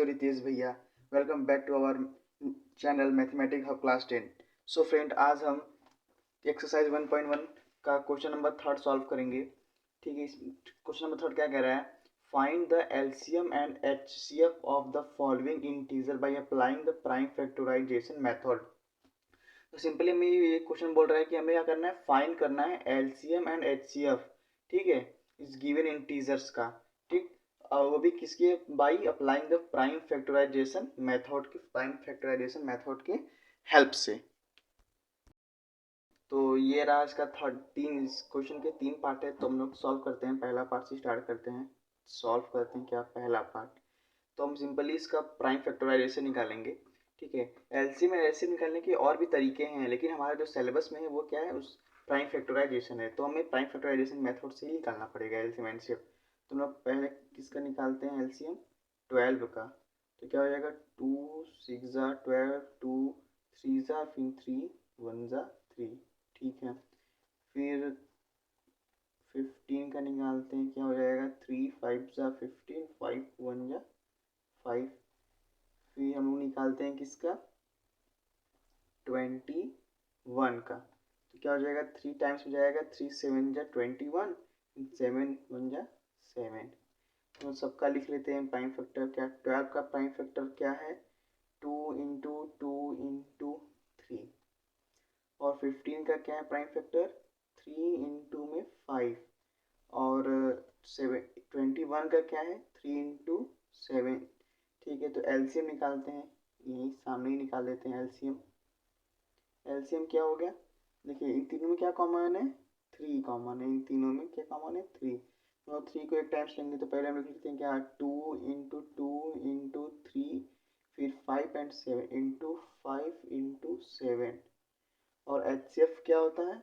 Your Ritesh भैया। Welcome back to our channel mathematics hub class 10। So friend, आज हम exercise 1.1 का क्वेश्चन नंबर 3 सॉल्व करेंगे। ठीक है, क्वेश्चन नंबर 3 क्या कह रहा है? Find the LCM and HCF of the following integer by applying the prime factorisation method. तो सिंपली हमें ये क्वेश्चन बोल रहा है कि हमें क्या करना है, फाइंड करना है एलसीएम एंड एचसीएफ। ठीक है, इस गिवन इंटीजर्स का। ठीक, और वो भी किसके? By applying the prime factorisation method के, प्राइम फैक्टराइजेशन मेथड के हेल्प से। तो ये रहा इसका इस क्वेश्चन के 3 पार्ट है, तो हम लोग सॉल्व करते हैं। पहला पार्ट से स्टार्ट करते हैं, सॉल्व करते हैं। क्या पहला पार्ट? तो हम सिंपली इसका प्राइम फैक्टराइजेशन निकालेंगे। ठीक है, एलसीएम में एलसीएम निकालने के और भी तरीके हैं, लेकिन हमारा जो सिलेबस में है वो क्या है, उस प्राइम फैक्टराइजेशन है। तो हमें प्राइम फैक्टराइजेशन मेथड से ही निकालना पड़ेगा एलसीएम एलसीएम। तो हम लोग पहले किसका निकालते हैं? एलसीएम 12 का। तो क्या हो जाएगा? 2 6 ज़ा 12, 2 3 ज़ा, फिर 3 1 ज़ा 3। ठीक है, फिर 15 का निकालते हैं। क्या हो जाएगा? 3 5 ज़ा 15, 5 1 ज़ा 5। फिर हम लोग निकालते हैं किसका? 21 का। तो क्या हो जाएगा? 3 टाइम्स हो जाएगा, 3 7 जा 21, 7 1 जा 7। तो सबका लिख लेते हैं प्राइम फैक्टर। क्या 12 का प्राइम फैक्टर क्या है? 2 इंटू 2 इंटू 3। और 15 का क्या है प्राइम फैक्टर? 3 इंटू में 5। और 21 का क्या है? 3 इंटू 7। ठीक है, तो एलसीएम निकालते हैं। यही सामने ही निकाल लेते हैं एलसीएम। एलसीएम क्या हो गया? देखिए, इन तीनों में क्या कॉमन है? 3 कॉमन है। इन तीनों में क्या कॉमन है? 3। तो 3 को एक टाइम्स लेंगे तो पहले हम लिख लेते हैं क्या? 2 इंटू 2 इंटू 3, फिर 5 एंड 7 इंटू 5 इंटू 7। और एचसीएफ क्या होता है?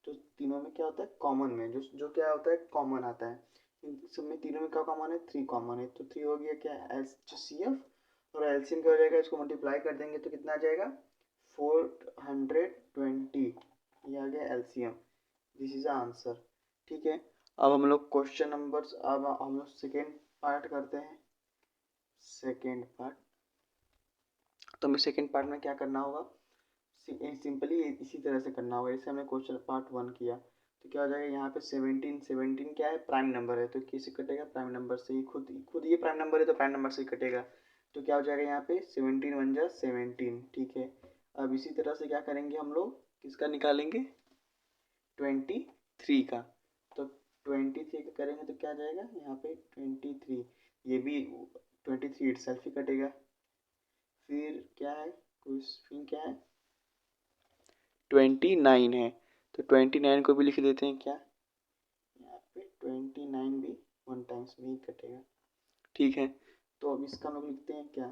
तो तीनों में क्या होता है? कॉमन में जो जो क्या होता है? कॉमन आता है। इन सब में तीनों में क्या कॉमन है? 3 कॉमन है। तो 3 हो गया क्या? एचसीएफ। और एलसीएम क्या हो जाएगा? इसको मल्टीप्लाई कर देंगे तो कितना आ जाएगा? 420। ये आ गया एलसीएम। This is answer. ठीक है, अब हम लोग क्वेश्चन नंबर, अब हम लोग सेकेंड पार्ट करते हैं। सेकेंड पार्ट, तो हमें सेकेंड पार्ट में क्या करना होगा? सिंपली इसी तरह से करना होगा जैसे हमने क्वेश्चन पार्ट 1 किया। तो क्या हो जाएगा? यहाँ पे 17 क्या है? प्राइम नंबर है, तो किससे कटेगा? प्राइम नंबर से ही। खुद खुद ये प्राइम नंबर है तो प्राइम नंबर से ही कटेगा। तो क्या हो जाएगा यहाँ पे? 17 1 जा 17। ठीक है, अब इसी तरह से क्या करेंगे हम लोग? किसका निकालेंगे? 23 का। तो 23 का करेंगे तो क्या आ जाएगा यहाँ पे? 23। ये भी 23 इटसेल्फ ही कटेगा। फिर क्या है? फिर क्या है? 29 है, तो 29 को भी लिख देते हैं। क्या यहाँ पे? 29 भी 1 टाइम्स में ही कटेगा। ठीक है, तो अब इसका हम लोग लिखते हैं क्या?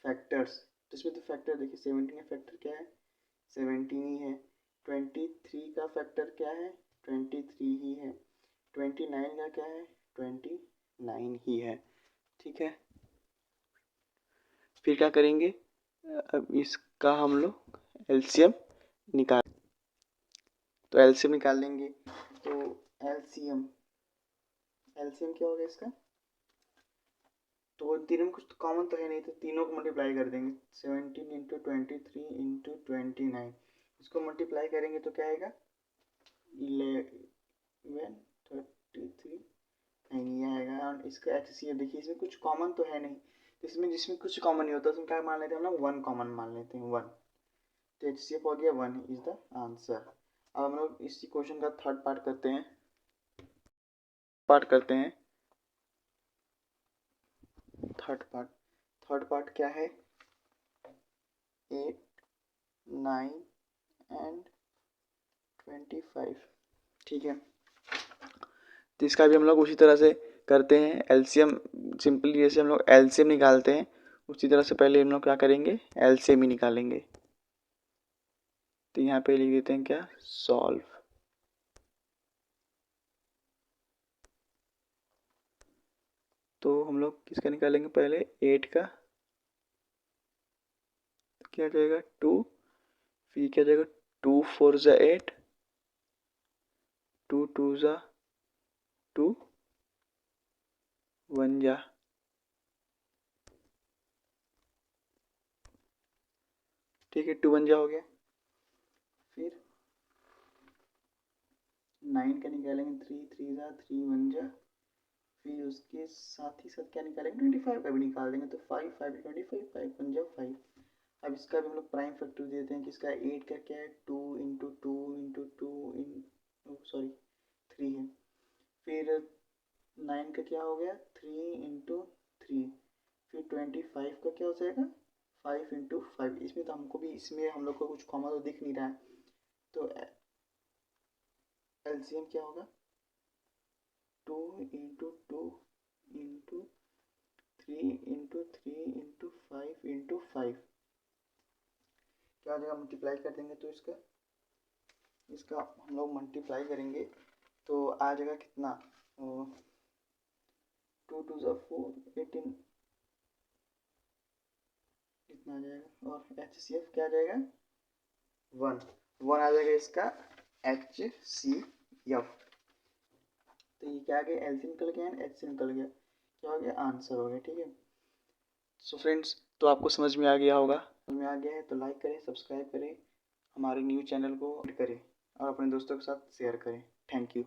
फैक्टर्स। तो इसमें तो फैक्टर देखिए, 17 का फैक्टर क्या है? 17 ही है। 23 का फैक्टर क्या है? 23 ही है। 29 का क्या है? 29 ही है। ठीक है, फिर क्या करेंगे? अब इसका हम लोग एलसीएम निकाल, तो एलसीएम निकाल लेंगे। तो एलसीएम एलसीएम क्या होगा इसका? तो तीनों में कुछ तो कॉमन तो है नहीं, तो तीनों को मल्टीप्लाई कर देंगे। 17 इंटू 23 इंटू 29, इसको मल्टीप्लाई करेंगे तो क्या आएगा? 1133। नहीं, ये आएगा। और इसका एचसीएफ देखिए, इसमें कुछ कॉमन तो है नहीं। इसमें जिसमें कुछ कॉमन नहीं होता उसमें क्या मान लेते हैं हम लोग? 1 कॉमन मान लेते हैं, 1। तो एचसीएफ हो गया 1 इज द आंसर। अब हम लोग इसी क्वेश्चन का थर्ड पार्ट करते हैं। थर्ड पार्ट क्या है? 8 9 एंड 25। ठीक है, तो इसका भी हम लोग उसी तरह से करते हैं। एलसीएम सिंपली जैसे हम लोग एलसीएम निकालते हैं उसी तरह से पहले हम लोग क्या करेंगे? एलसीएम ही निकालेंगे। तो यहाँ पे लिख देते हैं क्या? सॉल्व। तो हम लोग किसका निकालेंगे? पहले 8 का। क्या जाएगा? 2। फिर क्या जाएगा? 2 4 ज़ा 8, 2 2 ज़ा 2, 1 जा ठीक है, 2 1 जा हो गया। फिर 9 का निकालेंगे, 3 3 जा, 3 1 जा। फिर उसके साथ ही साथ क्या निकालेंगे, 25 का भी निकाल देंगे, तो 5 5 25, 5 1 जा 5। अब इसका भी हम लोग प्राइम फैक्टर देते हैं कि इसका 8 का क्या है, 2 इंटू 2 इंटू 2 इन सॉरी 3 है। फिर 9 का क्या हो गया, 3 इंटू 3। फिर 25 का क्या हो जाएगा, 5 इंटू 5। इसमें तो हमको भी, इसमें हम लोग को कुछ कॉमन तो दिख नहीं रहा है, तो एलसीएम क्या होगा, 2 into 2 into 3 into 3 into 5 into 5। क्या हो जाएगा, मल्टीप्लाई कर देंगे तो इसका हम लोग मल्टीप्लाई करेंगे तो आ जाएगा कितना, 2 2 जा 4 18 इतना आ जाएगा। और एच सी एफ क्या आ जाएगा, 1 1 आ जाएगा इसका एच सी एफ। तो ये क्या आ गया, एल सी निकल गया, एच सी निकल गया, क्या हो गया, आंसर हो गया। ठीक है, सो फ्रेंड्स, तो आपको समझ में आ गया होगा। समझ में आ गया है तो लाइक करें, सब्सक्राइब करें, हमारे न्यूज़ चैनल को करें और अपने दोस्तों के साथ शेयर करें। Thank you.